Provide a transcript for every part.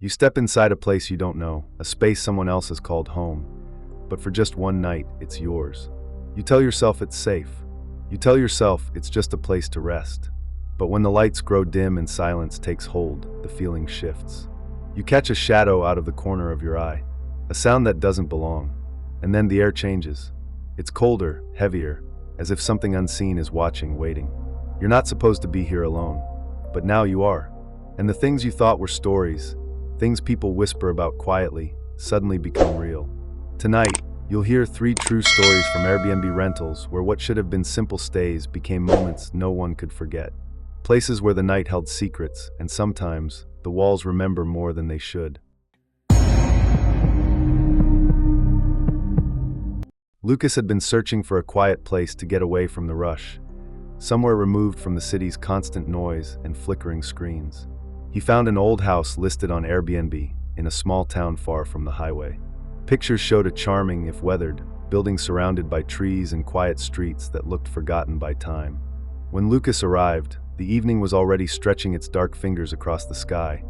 You step inside a place you don't know, a space someone else has called home. But for just one night, it's yours. You tell yourself it's safe. You tell yourself it's just a place to rest. But when the lights grow dim and silence takes hold, the feeling shifts. You catch a shadow out of the corner of your eye, a sound that doesn't belong, and then the air changes. It's colder, heavier, as if something unseen is watching, waiting. You're not supposed to be here alone, but now you are. And the things you thought were stories, things people whisper about quietly, suddenly become real. Tonight, you'll hear 3 true stories from Airbnb rentals where what should have been simple stays became moments no one could forget. Places where the night held secrets, and sometimes, the walls remember more than they should. Lucas had been searching for a quiet place to get away from the rush, somewhere removed from the city's constant noise and flickering screens. He found an old house listed on Airbnb in a small town far from the highway. Pictures showed a charming, if weathered, building surrounded by trees and quiet streets that looked forgotten by time. When Lucas arrived, the evening was already stretching its dark fingers across the sky,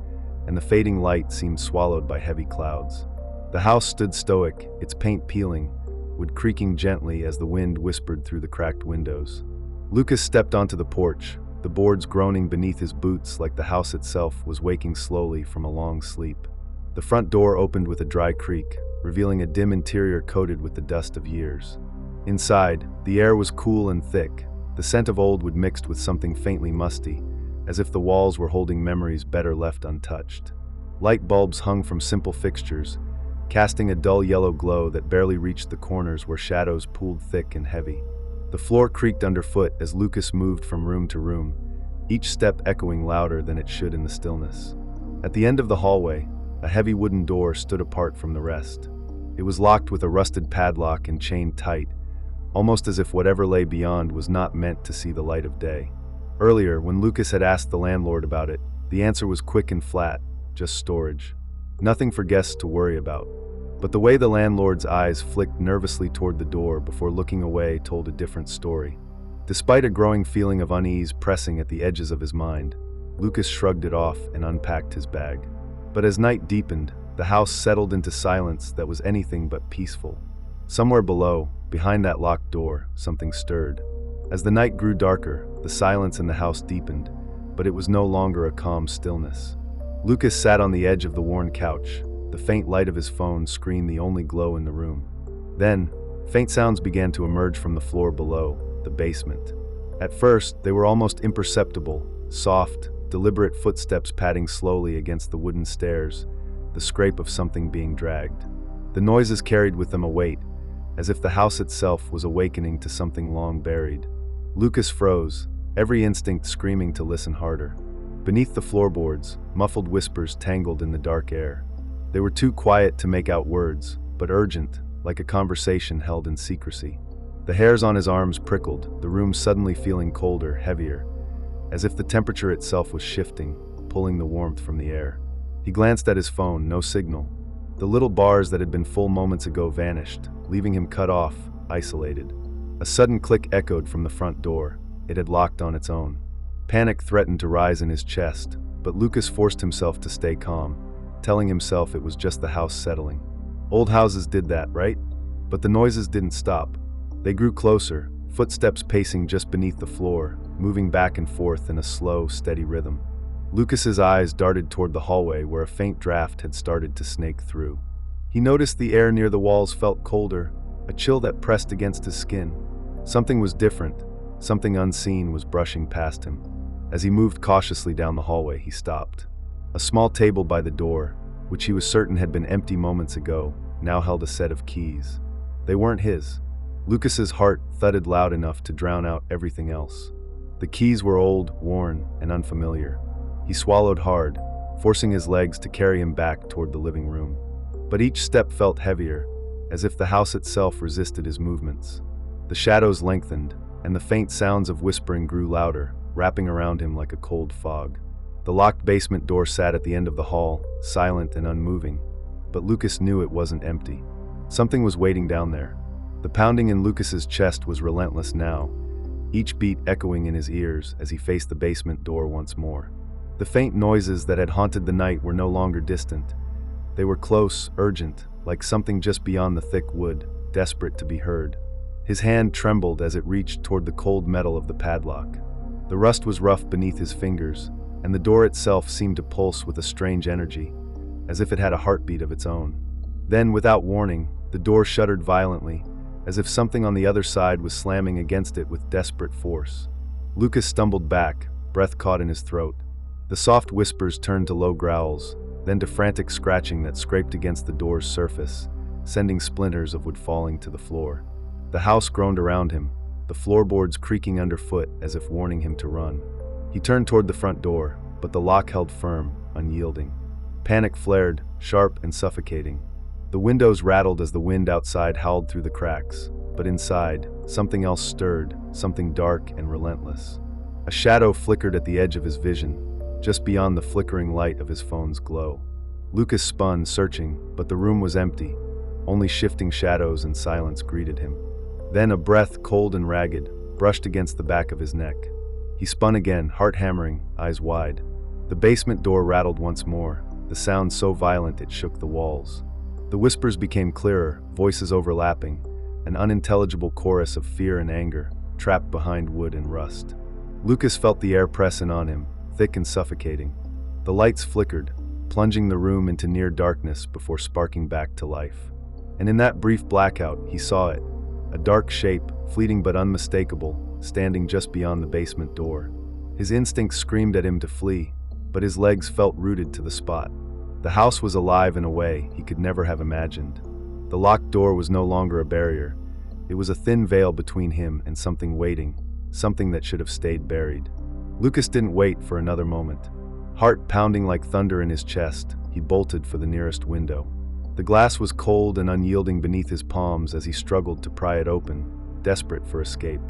and the fading light seemed swallowed by heavy clouds. The house stood stoic, its paint peeling, wood creaking gently as the wind whispered through the cracked windows. Lucas stepped onto the porch, the boards groaning beneath his boots like the house itself was waking slowly from a long sleep. The front door opened with a dry creak, revealing a dim interior coated with the dust of years. Inside, the air was cool and thick, the scent of old wood mixed with something faintly musty, as if the walls were holding memories better left untouched. Light bulbs hung from simple fixtures, casting a dull yellow glow that barely reached the corners where shadows pooled thick and heavy. The floor creaked underfoot as Lucas moved from room to room, each step echoing louder than it should in the stillness. At the end of the hallway, a heavy wooden door stood apart from the rest. It was locked with a rusted padlock and chained tight, almost as if whatever lay beyond was not meant to see the light of day. Earlier, when Lucas had asked the landlord about it, the answer was quick and flat, just storage. Nothing for guests to worry about. But the way the landlord's eyes flicked nervously toward the door before looking away told a different story. Despite a growing feeling of unease pressing at the edges of his mind, Lucas shrugged it off and unpacked his bag. But as night deepened, the house settled into silence that was anything but peaceful. Somewhere below, behind that locked door, something stirred. As the night grew darker, the silence in the house deepened, but it was no longer a calm stillness. Lucas sat on the edge of the worn couch. The faint light of his phone screened the only glow in the room. Then, faint sounds began to emerge from the floor below, the basement. At first, they were almost imperceptible, soft, deliberate footsteps padding slowly against the wooden stairs, the scrape of something being dragged. The noises carried with them a weight, as if the house itself was awakening to something long buried. Lucas froze, every instinct screaming to listen harder. Beneath the floorboards, muffled whispers tangled in the dark air. They were too quiet to make out words, but urgent, like a conversation held in secrecy. The hairs on his arms prickled, the room suddenly feeling colder, heavier, as if the temperature itself was shifting, pulling the warmth from the air. He glanced at his phone, no signal. The little bars that had been full moments ago vanished, leaving him cut off, isolated. A sudden click echoed from the front door. It had locked on its own. Panic threatened to rise in his chest, but Lucas forced himself to stay calm, telling himself it was just the house settling. Old houses did that, right? But the noises didn't stop. They grew closer, footsteps pacing just beneath the floor, moving back and forth in a slow, steady rhythm. Lucas's eyes darted toward the hallway where a faint draft had started to snake through. He noticed the air near the walls felt colder, a chill that pressed against his skin. Something was different, something unseen was brushing past him. As he moved cautiously down the hallway, he stopped. A small table by the door, which he was certain had been empty moments ago, now held a set of keys. They weren't his. Lucas's heart thudded loud enough to drown out everything else. The keys were old, worn, and unfamiliar. He swallowed hard, forcing his legs to carry him back toward the living room. But each step felt heavier, as if the house itself resisted his movements. The shadows lengthened, and the faint sounds of whispering grew louder, wrapping around him like a cold fog. The locked basement door sat at the end of the hall, silent and unmoving, but Lucas knew it wasn't empty. Something was waiting down there. The pounding in Lucas's chest was relentless now, each beat echoing in his ears as he faced the basement door once more. The faint noises that had haunted the night were no longer distant. They were close, urgent, like something just beyond the thick wood, desperate to be heard. His hand trembled as it reached toward the cold metal of the padlock. The rust was rough beneath his fingers, and the door itself seemed to pulse with a strange energy, as if it had a heartbeat of its own. Then, without warning, the door shuddered violently, as if something on the other side was slamming against it with desperate force. Lucas stumbled back, breath caught in his throat. The soft whispers turned to low growls, then to frantic scratching that scraped against the door's surface, sending splinters of wood falling to the floor. The house groaned around him, the floorboards creaking underfoot as if warning him to run. He turned toward the front door, but the lock held firm, unyielding. Panic flared, sharp and suffocating. The windows rattled as the wind outside howled through the cracks, but inside, something else stirred, something dark and relentless. A shadow flickered at the edge of his vision, just beyond the flickering light of his phone's glow. Lucas spun, searching, but the room was empty. Only shifting shadows and silence greeted him. Then a breath, cold and ragged, brushed against the back of his neck. He spun again, heart hammering, eyes wide. The basement door rattled once more, the sound so violent it shook the walls. The whispers became clearer, voices overlapping, an unintelligible chorus of fear and anger, trapped behind wood and rust. Lucas felt the air press in on him, thick and suffocating. The lights flickered, plunging the room into near darkness before sparking back to life. And in that brief blackout, he saw it, a dark shape, fleeting but unmistakable, standing just beyond the basement door. His instincts screamed at him to flee, but his legs felt rooted to the spot. The house was alive in a way he could never have imagined. The locked door was no longer a barrier. It was a thin veil between him and something waiting, something that should have stayed buried. Lucas didn't wait for another moment. Heart pounding like thunder in his chest, he bolted for the nearest window. The glass was cold and unyielding beneath his palms as he struggled to pry it open, desperate for escape.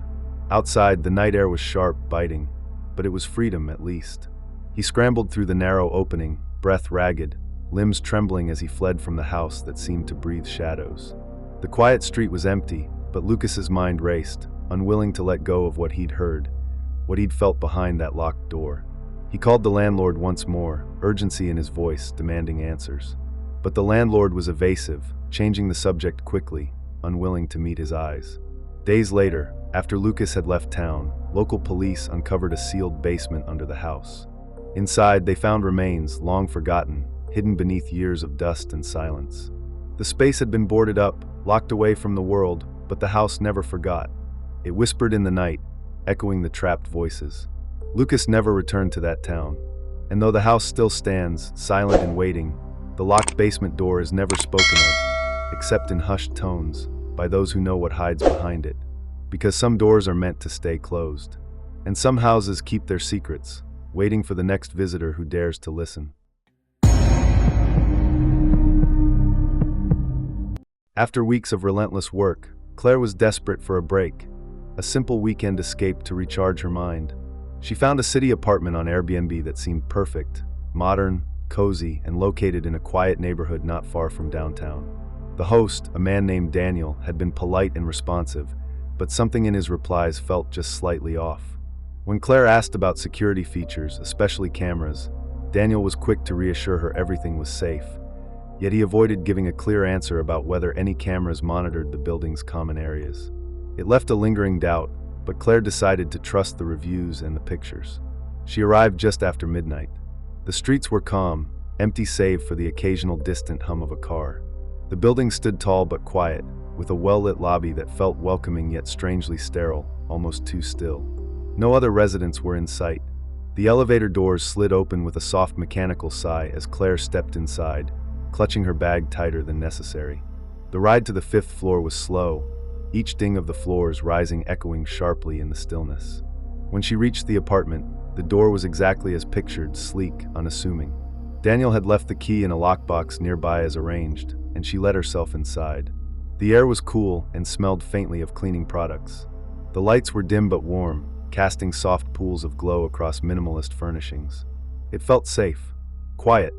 Outside, the night air was sharp, biting, but it was freedom at least. He scrambled through the narrow opening, breath ragged, limbs trembling as he fled from the house that seemed to breathe shadows. The quiet street was empty, but Lucas's mind raced, unwilling to let go of what he'd heard, what he'd felt behind that locked door. He called the landlord once more, urgency in his voice, demanding answers. But the landlord was evasive, changing the subject quickly, unwilling to meet his eyes. Days later, after Lucas had left town, local police uncovered a sealed basement under the house. Inside, they found remains, long forgotten, hidden beneath years of dust and silence. The space had been boarded up, locked away from the world, but the house never forgot. It whispered in the night, echoing the trapped voices. Lucas never returned to that town, and though the house still stands, silent and waiting, the locked basement door is never spoken of, except in hushed tones, by those who know what hides behind it. Because some doors are meant to stay closed, and some houses keep their secrets, waiting for the next visitor who dares to listen. After weeks of relentless work, Claire was desperate for a break, a simple weekend escape to recharge her mind. She found a city apartment on Airbnb that seemed perfect, modern, cozy, and located in a quiet neighborhood not far from downtown. The host, a man named Daniel, had been polite and responsive, but something in his replies felt just slightly off. When Claire asked about security features, especially cameras, Daniel was quick to reassure her everything was safe, yet he avoided giving a clear answer about whether any cameras monitored the building's common areas. It left a lingering doubt, but Claire decided to trust the reviews and the pictures. She arrived just after midnight. The streets were calm, empty save for the occasional distant hum of a car. The building stood tall but quiet, with a well-lit lobby that felt welcoming yet strangely sterile, almost too still. No other residents were in sight. The elevator doors slid open with a soft mechanical sigh as Claire stepped inside, clutching her bag tighter than necessary. The ride to the 5th floor was slow, each ding of the floors rising echoing sharply in the stillness. When she reached the apartment, the door was exactly as pictured, sleek, unassuming. Daniel had left the key in a lockbox nearby as arranged, and she let herself inside. The air was cool and smelled faintly of cleaning products. The lights were dim but warm, casting soft pools of glow across minimalist furnishings. It felt safe, quiet,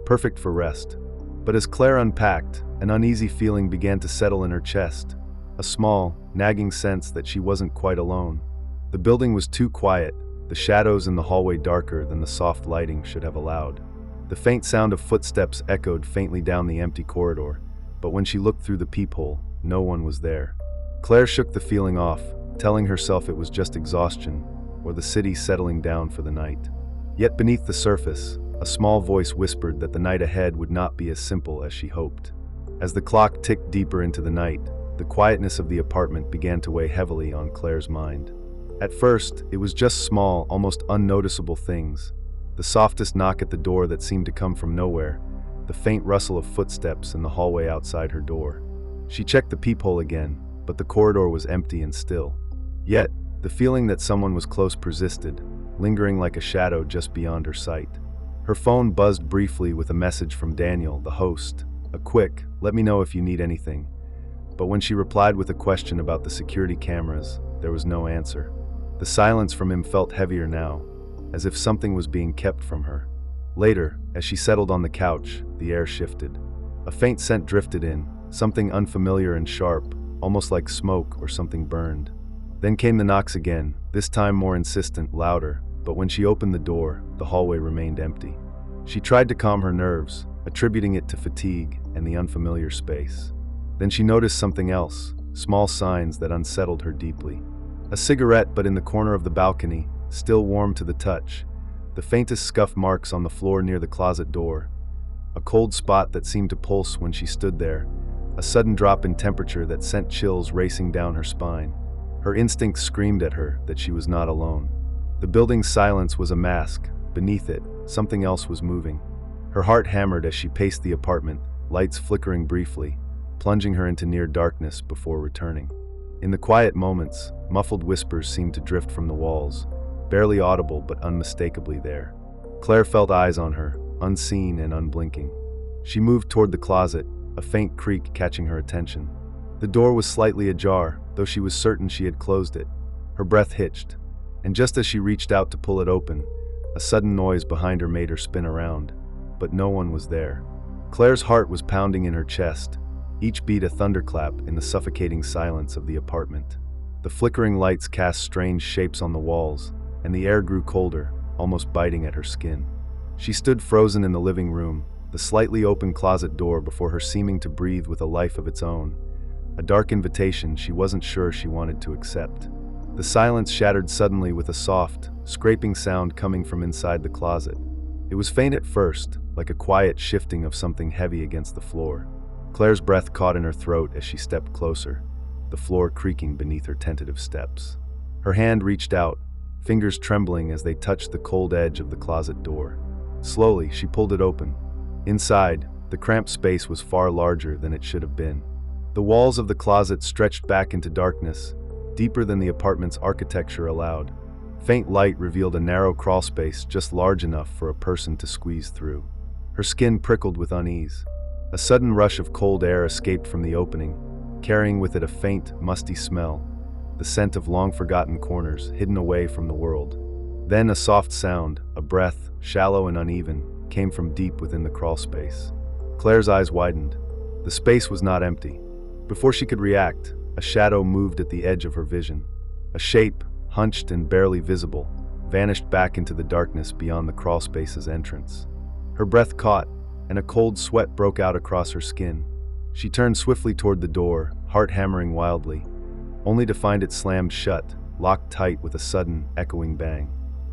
perfect for rest. But as Claire unpacked, an uneasy feeling began to settle in her chest, a small, nagging sense that she wasn't quite alone. The building was too quiet, the shadows in the hallway darker than the soft lighting should have allowed. The faint sound of footsteps echoed faintly down the empty corridor, but when she looked through the peephole, no one was there. Claire shook the feeling off, telling herself it was just exhaustion, or the city settling down for the night. Yet beneath the surface, a small voice whispered that the night ahead would not be as simple as she hoped. As the clock ticked deeper into the night, the quietness of the apartment began to weigh heavily on Claire's mind. At first, it was just small, almost unnoticeable things. The softest knock at the door that seemed to come from nowhere, the faint rustle of footsteps in the hallway outside her door. She checked the peephole again, but the corridor was empty and still. Yet, the feeling that someone was close persisted, lingering like a shadow just beyond her sight. Her phone buzzed briefly with a message from Daniel, the host. A quick, "Let me know if you need anything." But when she replied with a question about the security cameras, there was no answer. The silence from him felt heavier now, as if something was being kept from her. Later, as she settled on the couch, the air shifted. A faint scent drifted in, something unfamiliar and sharp, almost like smoke or something burned. Then came the knocks again, this time more insistent, louder, but when she opened the door, the hallway remained empty. She tried to calm her nerves, attributing it to fatigue and the unfamiliar space. Then she noticed something else, small signs that unsettled her deeply. A cigarette, but in the corner of the balcony, still warm to the touch, the faintest scuff marks on the floor near the closet door, a cold spot that seemed to pulse when she stood there, a sudden drop in temperature that sent chills racing down her spine. Her instincts screamed at her that she was not alone. The building's silence was a mask. Beneath it, something else was moving. Her heart hammered as she paced the apartment, lights flickering briefly, plunging her into near darkness before returning. In the quiet moments, muffled whispers seemed to drift from the walls, barely audible but unmistakably there. Claire felt eyes on her, unseen and unblinking. She moved toward the closet, a faint creak catching her attention. The door was slightly ajar, though she was certain she had closed it. Her breath hitched, and just as she reached out to pull it open, a sudden noise behind her made her spin around, but no one was there. Claire's heart was pounding in her chest, each beat a thunderclap in the suffocating silence of the apartment. The flickering lights cast strange shapes on the walls, and the air grew colder, almost biting at her skin. She stood frozen in the living room, the slightly open closet door before her seeming to breathe with a life of its own, a dark invitation she wasn't sure she wanted to accept. The silence shattered suddenly with a soft, scraping sound coming from inside the closet. It was faint at first, like a quiet shifting of something heavy against the floor. Claire's breath caught in her throat as she stepped closer, the floor creaking beneath her tentative steps. Her hand reached out, fingers trembling as they touched the cold edge of the closet door. Slowly, she pulled it open. Inside, the cramped space was far larger than it should have been. The walls of the closet stretched back into darkness, deeper than the apartment's architecture allowed. Faint light revealed a narrow crawlspace just large enough for a person to squeeze through. Her skin prickled with unease. A sudden rush of cold air escaped from the opening, carrying with it a faint, musty smell, the scent of long-forgotten corners hidden away from the world. Then a soft sound, a breath, shallow and uneven, came from deep within the crawlspace. Claire's eyes widened. The space was not empty. Before she could react, a shadow moved at the edge of her vision. A shape, hunched and barely visible, vanished back into the darkness beyond the crawlspace's entrance. Her breath caught, and a cold sweat broke out across her skin. She turned swiftly toward the door, heart hammering wildly, only to find it slammed shut, locked tight with a sudden, echoing bang.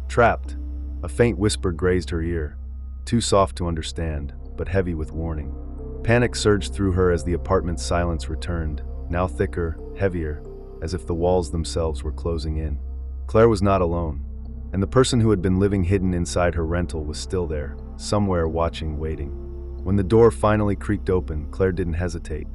Trapped, a faint whisper grazed her ear, too soft to understand, but heavy with warning. Panic surged through her as the apartment's silence returned, now thicker, heavier, as if the walls themselves were closing in. Claire was not alone, and the person who had been living hidden inside her rental was still there, somewhere watching, waiting. When the door finally creaked open, Claire didn't hesitate.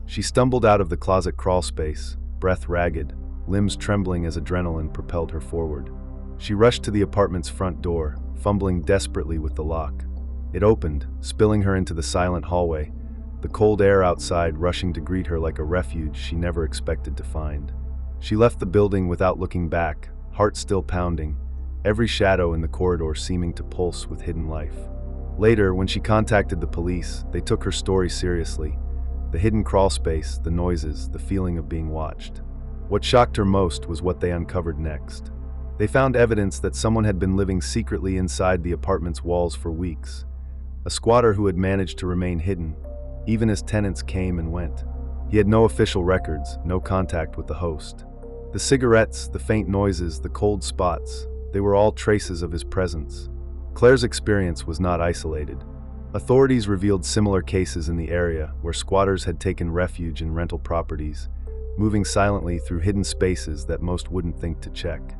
She stumbled out of the closet crawlspace, breath ragged, limbs trembling as adrenaline propelled her forward. She rushed to the apartment's front door, fumbling desperately with the lock. It opened, spilling her into the silent hallway, the cold air outside rushing to greet her like a refuge she never expected to find. She left the building without looking back, heart still pounding, every shadow in the corridor seeming to pulse with hidden life. Later, when she contacted the police, they took her story seriously. The hidden crawlspace, the noises, the feeling of being watched. What shocked her most was what they uncovered next. They found evidence that someone had been living secretly inside the apartment's walls for weeks. A squatter who had managed to remain hidden, even as tenants came and went. He had no official records, no contact with the host. The cigarettes, the faint noises, the cold spots, they were all traces of his presence. Claire's experience was not isolated. Authorities revealed similar cases in the area where squatters had taken refuge in rental properties, moving silently through hidden spaces that most wouldn't think to check.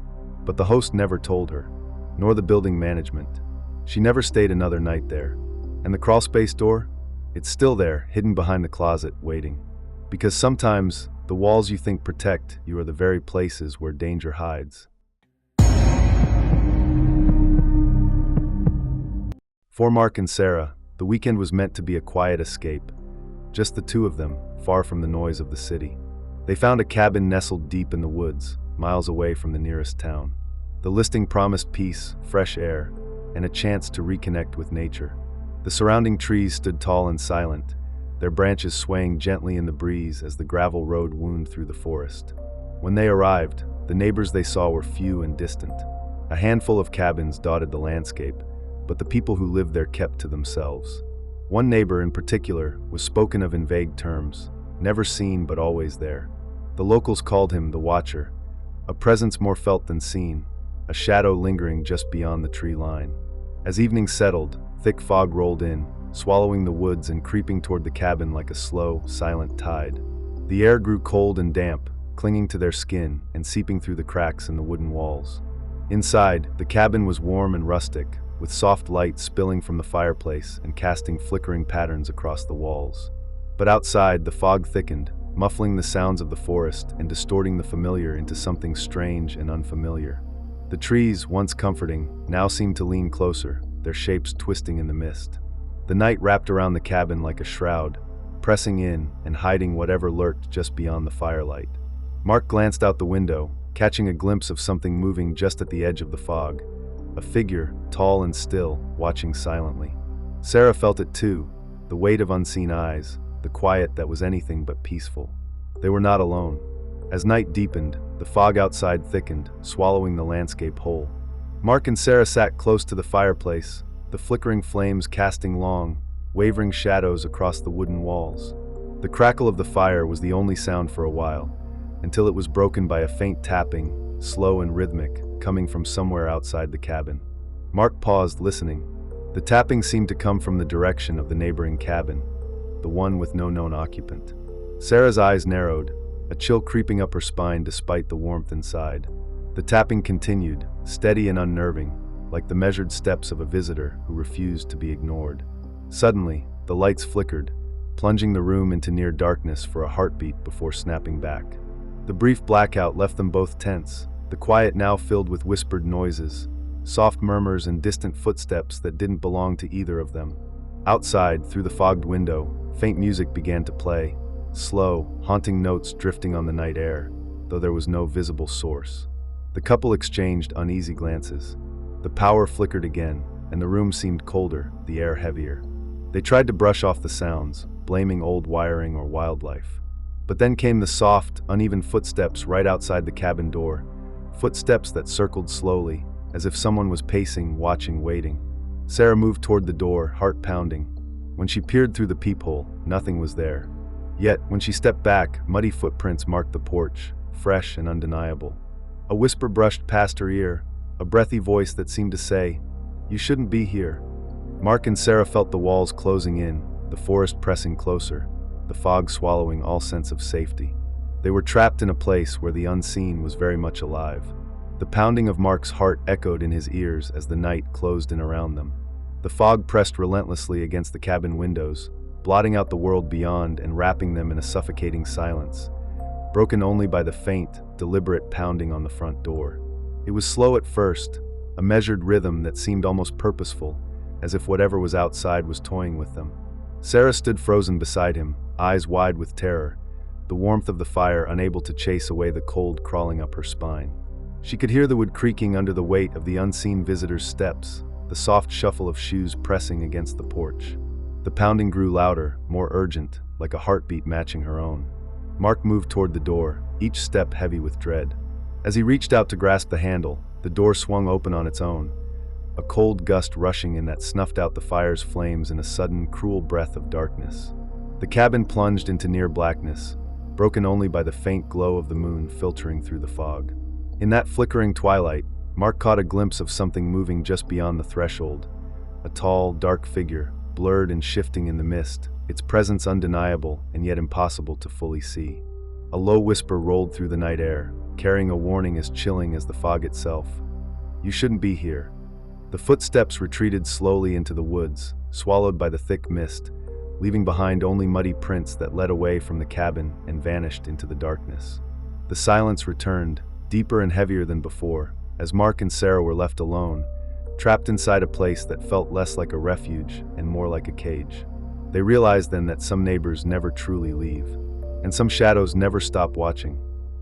But the host never told her, nor the building management. She never stayed another night there. And the crawlspace door? It's still there, hidden behind the closet, waiting. Because sometimes, the walls you think protect you are the very places where danger hides. For Mark and Sarah, the weekend was meant to be a quiet escape. Just the two of them, far from the noise of the city. They found a cabin nestled deep in the woods, miles away from the nearest town. The listing promised peace, fresh air, and a chance to reconnect with nature. The surrounding trees stood tall and silent, their branches swaying gently in the breeze as the gravel road wound through the forest. When they arrived, the neighbors they saw were few and distant. A handful of cabins dotted the landscape, but the people who lived there kept to themselves. One neighbor in particular was spoken of in vague terms, never seen but always there. The locals called him the Watcher, a presence more felt than seen, a shadow lingering just beyond the tree line. As evening settled, thick fog rolled in, swallowing the woods and creeping toward the cabin like a slow, silent tide. The air grew cold and damp, clinging to their skin and seeping through the cracks in the wooden walls. Inside, the cabin was warm and rustic, with soft light spilling from the fireplace and casting flickering patterns across the walls. But outside, the fog thickened, muffling the sounds of the forest and distorting the familiar into something strange and unfamiliar. The trees, once comforting, now seemed to lean closer, their shapes twisting in the mist. The night wrapped around the cabin like a shroud, pressing in and hiding whatever lurked just beyond the firelight. Mark glanced out the window, catching a glimpse of something moving just at the edge of the fog. A figure, tall and still, watching silently. Sarah felt it too, the weight of unseen eyes, the quiet that was anything but peaceful. They were not alone. As night deepened, the fog outside thickened, swallowing the landscape whole. Mark and Sarah sat close to the fireplace, the flickering flames casting long, wavering shadows across the wooden walls. The crackle of the fire was the only sound for a while, until it was broken by a faint tapping, slow and rhythmic, coming from somewhere outside the cabin. Mark paused, listening. The tapping seemed to come from the direction of the neighboring cabin, the one with no known occupant. Sarah's eyes narrowed, a chill creeping up her spine despite the warmth inside. The tapping continued, steady and unnerving, like the measured steps of a visitor who refused to be ignored. Suddenly, the lights flickered, plunging the room into near darkness for a heartbeat before snapping back. The brief blackout left them both tense, the quiet now filled with whispered noises, soft murmurs and distant footsteps that didn't belong to either of them. Outside, through the fogged window, faint music began to play, slow, haunting notes drifting on the night air, though there was no visible source. The couple exchanged uneasy glances. The power flickered again, and the room seemed colder, the air heavier. They tried to brush off the sounds, blaming old wiring or wildlife. But then came the soft, uneven footsteps right outside the cabin door, footsteps that circled slowly, as if someone was pacing, watching, waiting. Sarah moved toward the door, heart pounding. When she peered through the peephole, nothing was there. Yet, when she stepped back, muddy footprints marked the porch, fresh and undeniable. A whisper brushed past her ear, a breathy voice that seemed to say, "You shouldn't be here." Mark and Sarah felt the walls closing in, the forest pressing closer, the fog swallowing all sense of safety. They were trapped in a place where the unseen was very much alive. The pounding of Mark's heart echoed in his ears as the night closed in around them. The fog pressed relentlessly against the cabin windows, blotting out the world beyond and wrapping them in a suffocating silence, broken only by the faint, deliberate pounding on the front door. It was slow at first, a measured rhythm that seemed almost purposeful, as if whatever was outside was toying with them. Sarah stood frozen beside him, eyes wide with terror, the warmth of the fire unable to chase away the cold crawling up her spine. She could hear the wood creaking under the weight of the unseen visitor's steps, the soft shuffle of shoes pressing against the porch. The pounding grew louder, more urgent, like a heartbeat matching her own. Mark moved toward the door, each step heavy with dread. As he reached out to grasp the handle, the door swung open on its own, a cold gust rushing in that snuffed out the fire's flames in a sudden, cruel breath of darkness. The cabin plunged into near blackness, broken only by the faint glow of the moon filtering through the fog. In that flickering twilight, Mark caught a glimpse of something moving just beyond the threshold, a tall, dark figure, blurred and shifting in the mist, its presence undeniable and yet impossible to fully see. A low whisper rolled through the night air, carrying a warning as chilling as the fog itself. "You shouldn't be here." The footsteps retreated slowly into the woods, swallowed by the thick mist, leaving behind only muddy prints that led away from the cabin and vanished into the darkness. The silence returned, deeper and heavier than before, as Mark and Sarah were left alone, trapped inside a place that felt less like a refuge and more like a cage. They realized then that some neighbors never truly leave, and some shadows never stop watching.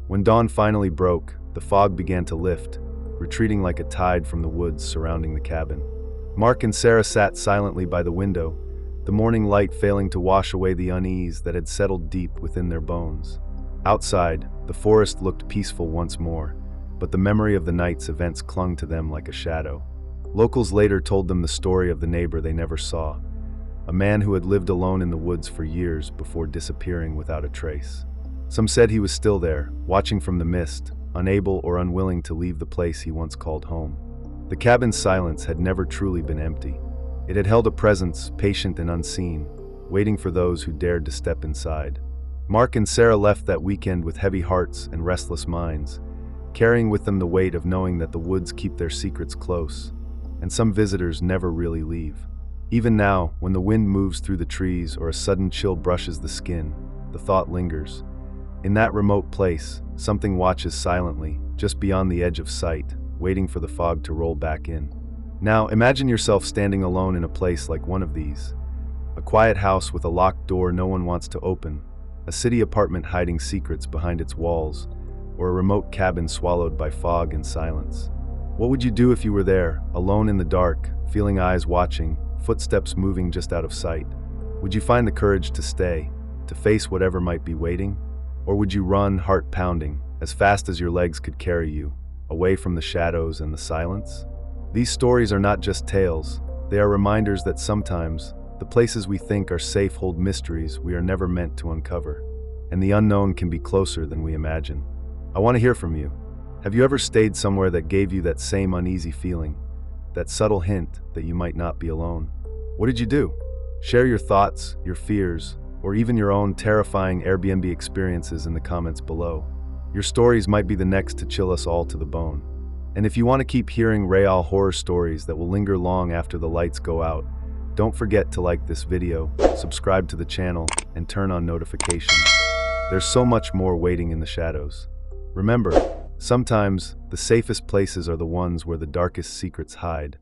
When dawn finally broke, the fog began to lift, retreating like a tide from the woods surrounding the cabin. Mark and Sarah sat silently by the window, the morning light failing to wash away the unease that had settled deep within their bones. Outside, the forest looked peaceful once more, but the memory of the night's events clung to them like a shadow. Locals later told them the story of the neighbor they never saw, a man who had lived alone in the woods for years before disappearing without a trace. Some said he was still there, watching from the mist, unable or unwilling to leave the place he once called home. The cabin's silence had never truly been empty. It had held a presence, patient and unseen, waiting for those who dared to step inside. Mark and Sarah left that weekend with heavy hearts and restless minds, carrying with them the weight of knowing that the woods keep their secrets close, and some visitors never really leave. Even now, when the wind moves through the trees or a sudden chill brushes the skin, the thought lingers. In that remote place, something watches silently, just beyond the edge of sight, waiting for the fog to roll back in. Now, imagine yourself standing alone in a place like one of these. A quiet house with a locked door no one wants to open, a city apartment hiding secrets behind its walls, or a remote cabin swallowed by fog and silence. What would you do if you were there, alone in the dark, feeling eyes watching, footsteps moving just out of sight? Would you find the courage to stay, to face whatever might be waiting? Or would you run, heart pounding, as fast as your legs could carry you, away from the shadows and the silence? These stories are not just tales, they are reminders that sometimes, the places we think are safe hold mysteries we are never meant to uncover, and the unknown can be closer than we imagine. I want to hear from you. Have you ever stayed somewhere that gave you that same uneasy feeling, that subtle hint that you might not be alone? What did you do? Share your thoughts, your fears, or even your own terrifying Airbnb experiences in the comments below. Your stories might be the next to chill us all to the bone. And if you want to keep hearing real horror stories that will linger long after the lights go out, don't forget to like this video, subscribe to the channel, and turn on notifications. There's so much more waiting in the shadows. Remember, sometimes the safest places are the ones where the darkest secrets hide.